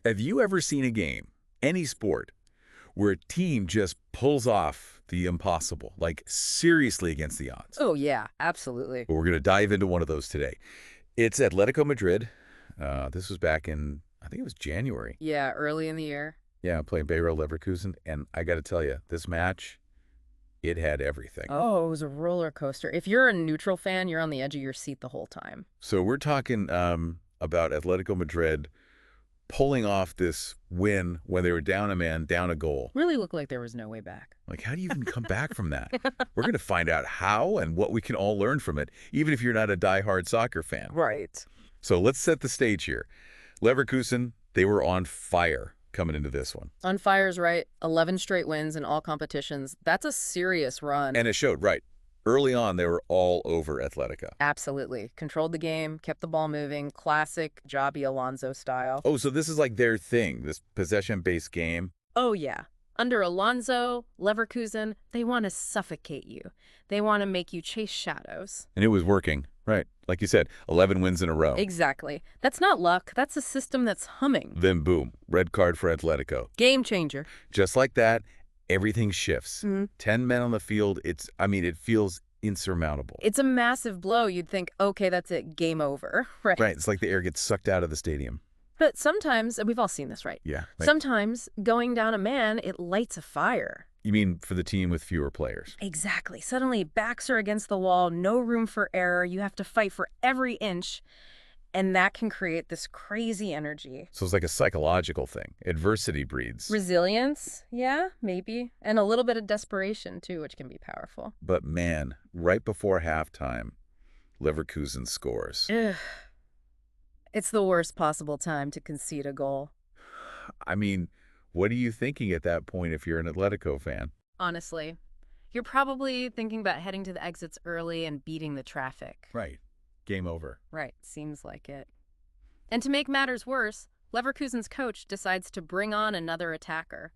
Have you ever seen a game, any sport, where a team just pulls off the impossible, like seriously against the odds? Oh, yeah, absolutely. Well, we're going to dive into one of those today. It's Atletico Madrid. This was back in, I think it was January. Yeah, early in the year. Yeah, playing Bayer Leverkusen. And I got to tell you, this match, it had everything. Oh, it was a roller coaster. If you're a neutral fan, you're on the edge of your seat the whole time. So we're talking about Atletico Madrid pulling off this win when they were down a man, down a goal. Really looked like there was no way back. Like, how do you even come back from that? We're going to find out how and what we can all learn from it, even if you're not a diehard soccer fan. Right. So let's set the stage here. Leverkusen, they were on fire coming into this one. On fire's right, 11 straight wins in all competitions. That's a serious run. And it showed, right. Early on, they were all over Atletico. Absolutely. Controlled the game, kept the ball moving, classic Javi Alonso style. Oh, so this is like their thing, this possession-based game. Oh, yeah. Under Alonso, Leverkusen, they want to suffocate you. They want to make you chase shadows. And it was working, right. Like you said, 11 wins in a row. Exactly. That's not luck. That's a system that's humming. Then boom, red card for Atletico. Game changer. Just like that, everything shifts. 10 men on the field, it feels insurmountable. It's a massive blow. You'd think, okay, that's it, game over, right? Right, it's like the air gets sucked out of the stadium. But sometimes, and we've all seen this, right? Yeah. Like, Sometimes going down a man, it lights a fire. you mean for the team with fewer players? Exactly. Suddenly, backs are against the wall, no room for error. You have to fight for every inch, and that can create this crazy energy. So it's like a psychological thing. Adversity breeds. Resilience, yeah, maybe. And a little bit of desperation, too, which can be powerful. But man, right before halftime, Leverkusen scores. Ugh. It's the worst possible time to concede a goal. I mean, what are you thinking at that point if you're an Atletico fan? Honestly, you're probably thinking about heading to the exits early and beating the traffic. Right. Game over. Right, seems like it. And to make matters worse, Leverkusen's coach decides to bring on another attacker.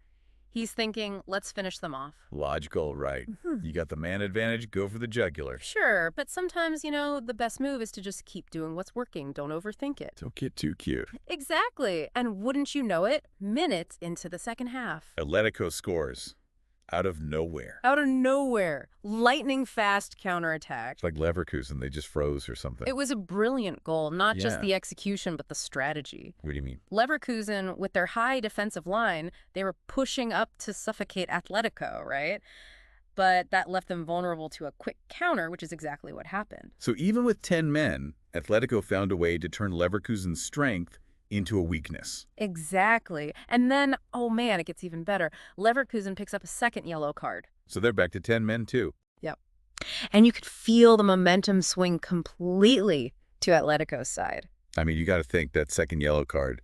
He's thinking, let's finish them off. Logical, right. You got the man advantage, go for the jugular. Sure, but sometimes, the best move is to just keep doing what's working. Don't overthink it. Don't get too cute. Exactly. And wouldn't you know it, minutes into the second half. Atletico scores out of nowhere. Out of nowhere, lightning fast counterattack. It's like Leverkusen, they just froze or something. It was a brilliant goal, not Yeah. just the execution, but the strategy. What do you mean? Leverkusen, with their high defensive line, they were pushing up to suffocate Atletico, right? But that left them vulnerable to a quick counter, which is exactly what happened. So even with 10 men, Atletico found a way to turn Leverkusen's strength into a weakness. Exactly. And then, oh man, it gets even better. Leverkusen picks up a second yellow card. So they're back to 10 men too. Yep. And you could feel the momentum swing completely to Atletico's side. I mean, you got to think that second yellow card,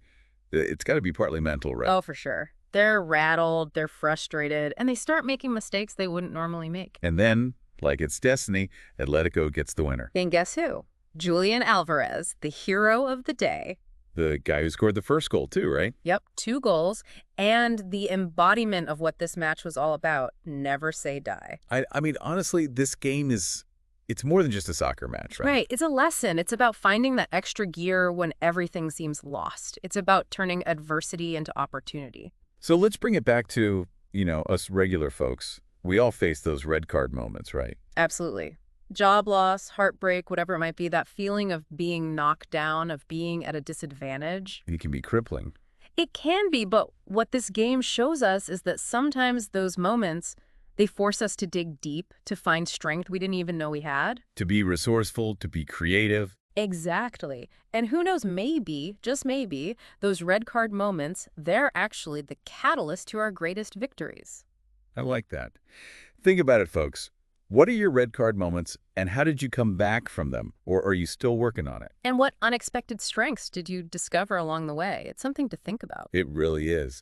it's got to be partly mental, right? Oh, for sure. They're rattled, they're frustrated, and they start making mistakes they wouldn't normally make. And then, like it's destiny, Atletico gets the winner. And guess who? Julian Alvarez, the hero of the day. The guy who scored the first goal too, right? Yep, 2 goals, and the embodiment of what this match was all about. Never say die. I mean, honestly, this game it's more than just a soccer match, right? Right, it's a lesson. It's about finding that extra gear when everything seems lost. It's about turning adversity into opportunity. So let's bring it back to, us regular folks. We all face those red card moments, right? Absolutely. Job loss, heartbreak, whatever it might be, that feeling of being knocked down, of being at a disadvantage. It can be crippling. It can be, but what this game shows us is that sometimes those moments, they force us to dig deep, to find strength we didn't even know we had. To be resourceful, to be creative. Exactly. And who knows, maybe, just maybe, those red card moments, they're actually the catalyst to our greatest victories. I like that. Think about it, folks. What are your red card moments, and how did you come back from them? Or are you still working on it? And what unexpected strengths did you discover along the way? It's something to think about. It really is.